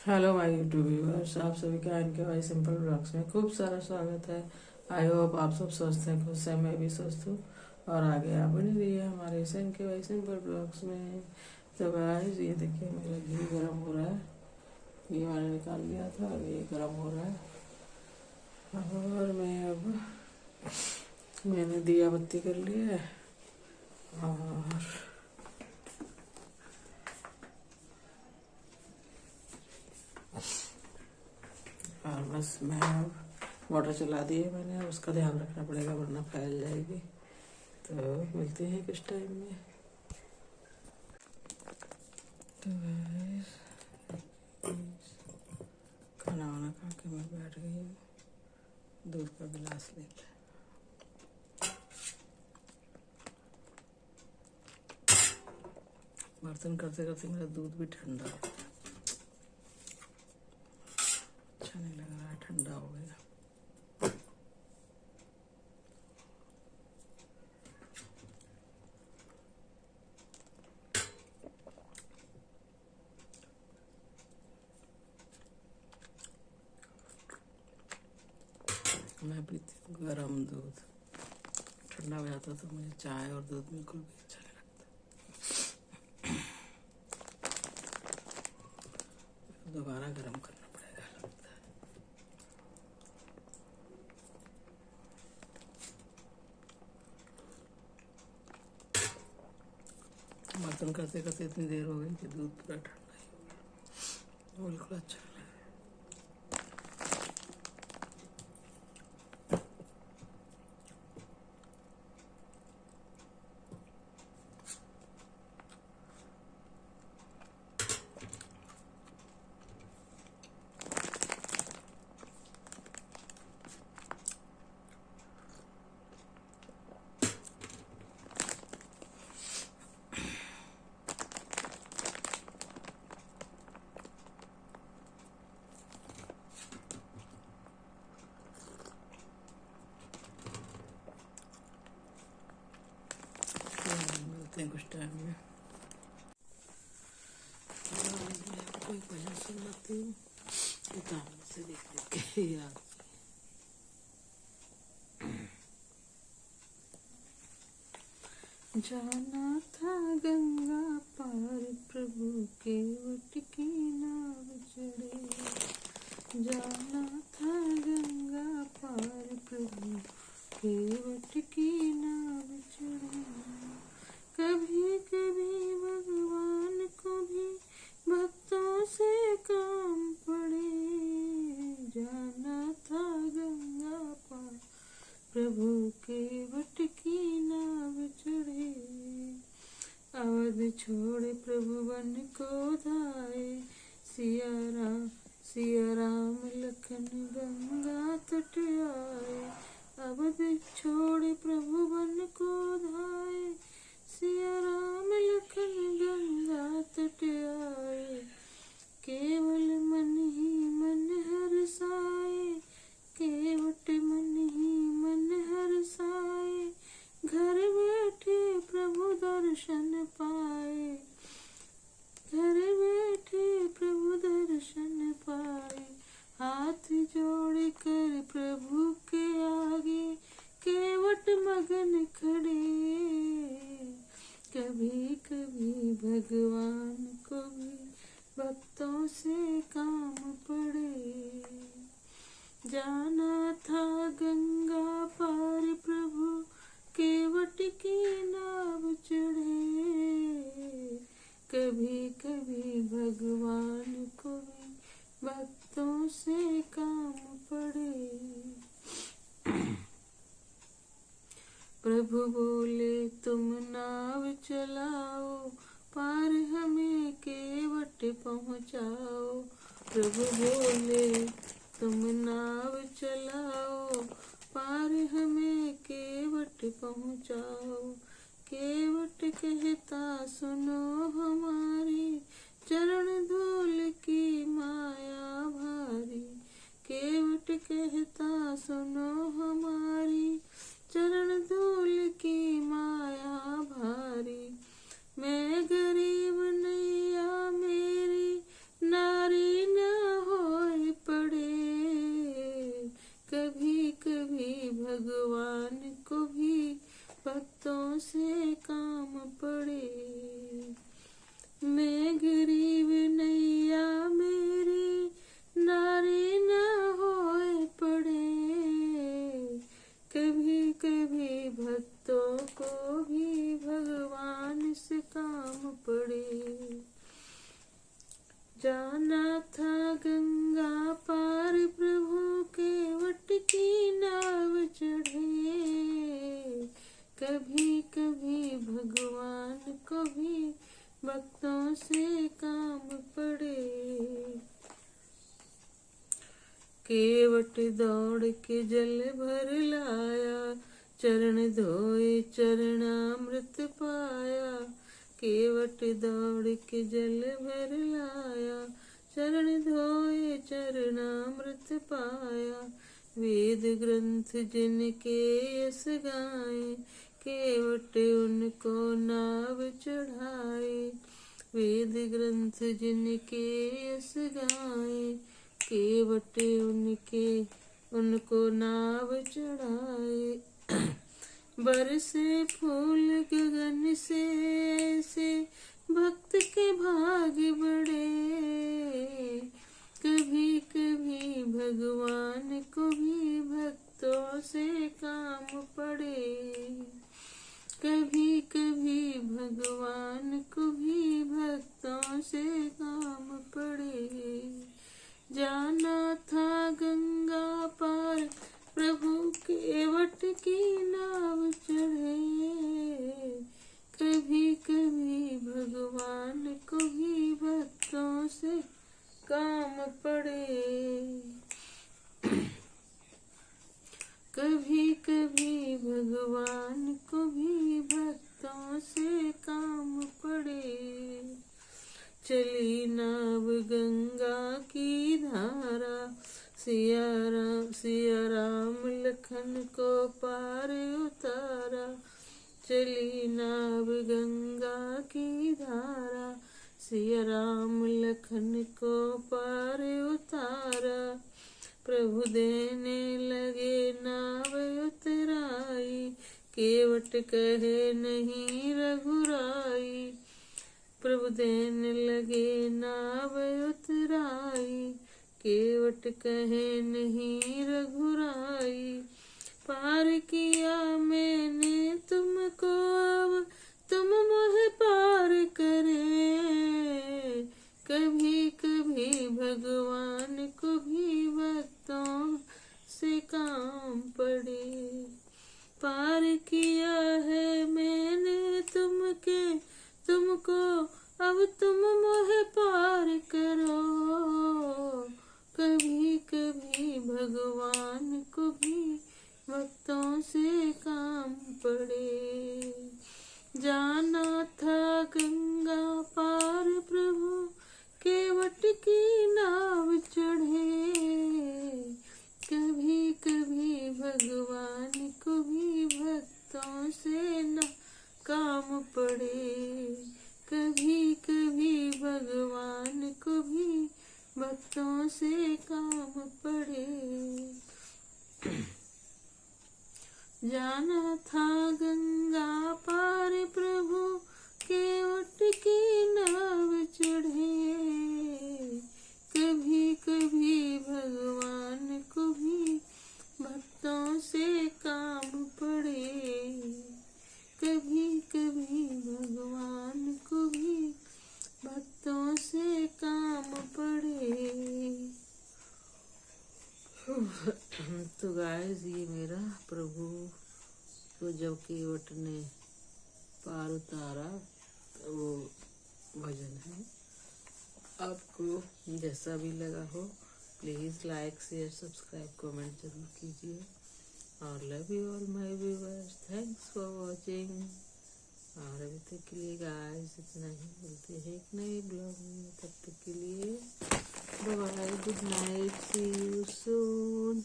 Hello my YouTube viewers, आप सभी का इनके भाई सिंपल ब्लॉग्स में खूब सारा स्वागत है। आई होप आप सब स्वस्थ हैं, खुश हैं, मैं भी स्वस्थ हूँ और आगे आप बनी रही है हमारे इस इनके भाई सिंपल ब्लॉग्स में। तो गाइस ये देखिए मेरा घी गर्म हो रहा है। घी मैंने निकाल लिया था, ये गर्म हो रहा है और मैंने दिया बत्ती कर लिया है और बस मैं अब मोटर चला दी है मैंने। अब उसका ध्यान रखना पड़ेगा वरना फैल जाएगी। तो मिलते हैं कुछ टाइम में। तो guys, खाना वाना खा के मैं बैठ गई हूँ दूध का गिलास लेके। बर्तन करते करते मेरा दूध भी ठंडा हो गया। अच्छा नहीं लग रहा है, ठंडा हो गया। मैं पीती हूँ गरम दूध। ठंडा हो जाता तो मुझे चाय और दूध बिल्कुल भी अच्छा नहीं लगता। दोबारा गरम करना पड़ेगा लगता है। बर्तन करते करते इतनी देर हो गई कि दूध पूरा ठंडा ही हो गया, बिल्कुल अच्छा नहीं लगा। मिलते हैं कुछ टाइम में। कोई भजन सुनाती हूँ किताब से देख देख के याद। जाना था गंगा पार प्रभु के वट की नाव चढ़े। जाना था गंगा पार प्रभु के वट की नाव चढ़े। कभी कभी भगवान को भी भक्तों से काम पड़े। जाना था गंगा पार प्रभु के वट की नाव चढ़े। अवध छोड़े प्रभु वन को धाए। सिया राम लखन गंगा तट आए। अवध छोड़े प्रभु वन को धाए। सिया राम लखन गंगा तट आए। केवल मन ही मन हरसाए। केवट मन ही मन हरसाए। घर बैठे प्रभु दर्शन पाए। घर बैठे प्रभु दर्शन पाए। हाथ जोड़ कर प्रभु के आगे केवट मगन खड़े। कभी कभी भगवान को भी भक्तों से काम पड़े। जाना था गंगा पार प्रभु के वट की नाव चढ़े। कभी कभी भगवान को भी भक्तों से काम पड़े। प्रभु बोले तुम नाव चलाओ, पार हमें केवट पहुँचाओ। प्रभु बोले तुम नाव चलाओ, पार हमें केवट पहुँचाओ। केवट कहता सुनो हमारी, चरण धूल की माया भारी। केवट कहता सुनो हमारी, चरण धूल की माया भारी। मैं गरीब नैया मेरी नारी न जाना था गंगा पार प्रभु केवट की नाव चढ़े, कभी कभी भगवान को भी भक्तों से काम पड़े। केवट दौड़ के जल भर लाया, चरण धोए चरणामृत पाया। केवट दौड़ के जल भर लाया, चरण धोए चरणामृत पाया। वेद ग्रंथ जिनके यश गाए, केवट उनको नाव चढ़ाए। वेद ग्रंथ जिनके यश गाए, केवट उनको नाव चढ़ाए। बरसे फूल गगन से भक्त के भाग बढ़े, कभी कभी भगवान को भी भक्तों से काम पड़े। कभी कभी भगवान को भी भक्तों से काम पड़े। जाना था गंगा पार प्रभु केवट की नाव चढ़े, कभी कभी भगवान को भी भक्तों से काम पड़े। कभी कभी भगवान को भी भक्तों से काम पड़े। चली नाव गंगा की धारा, सिया राम लखन को पार उतारा। चली नाव गंगा की धारा, सिया राम लखन को पार उतारा। प्रभु देने लगे नाव उतराई, केवट कहे नहीं रघुराई। प्रभु देने लगे नाव उतराई, केवट कहे नहीं रघुराई। पार किया मैंने तुमको, अब तुम मुझे पार करे। कभी कभी भगवान को भी भक्तों से काम पड़े। पार किया है मैंने तुमको, अब तुम मुझे पार करो। कभी कभी भगवान को भी भक्तों से काम पड़े। जाना था गंगा पार प्रभु केवट की नाव चढ़े, कभी कभी भगवान को भी भक्तों से न काम पड़े। कभी कभी भगवान को भी भक्तों से काम पड़े। जाना था गंगा पार प्रभु केवट की नाव चढ़े, कभी कभी भगवान को भी भक्तों से काम पड़े। कभी कभी भगवान को भी भक्तों से काम पड़े। तो गाइस ये मेरा प्रभु को जब केवट ने पार उतारा तो वो भजन है। आपको जैसा भी लगा हो please like share subscribe comment जरूर कीजिए। और love you all my viewers, thanks for watching. और अभी तक के लिए गाइस इतना ही, मिलते हैं एक नए ब्लॉग में। तब तक के लिए bye bye, good night, see you soon.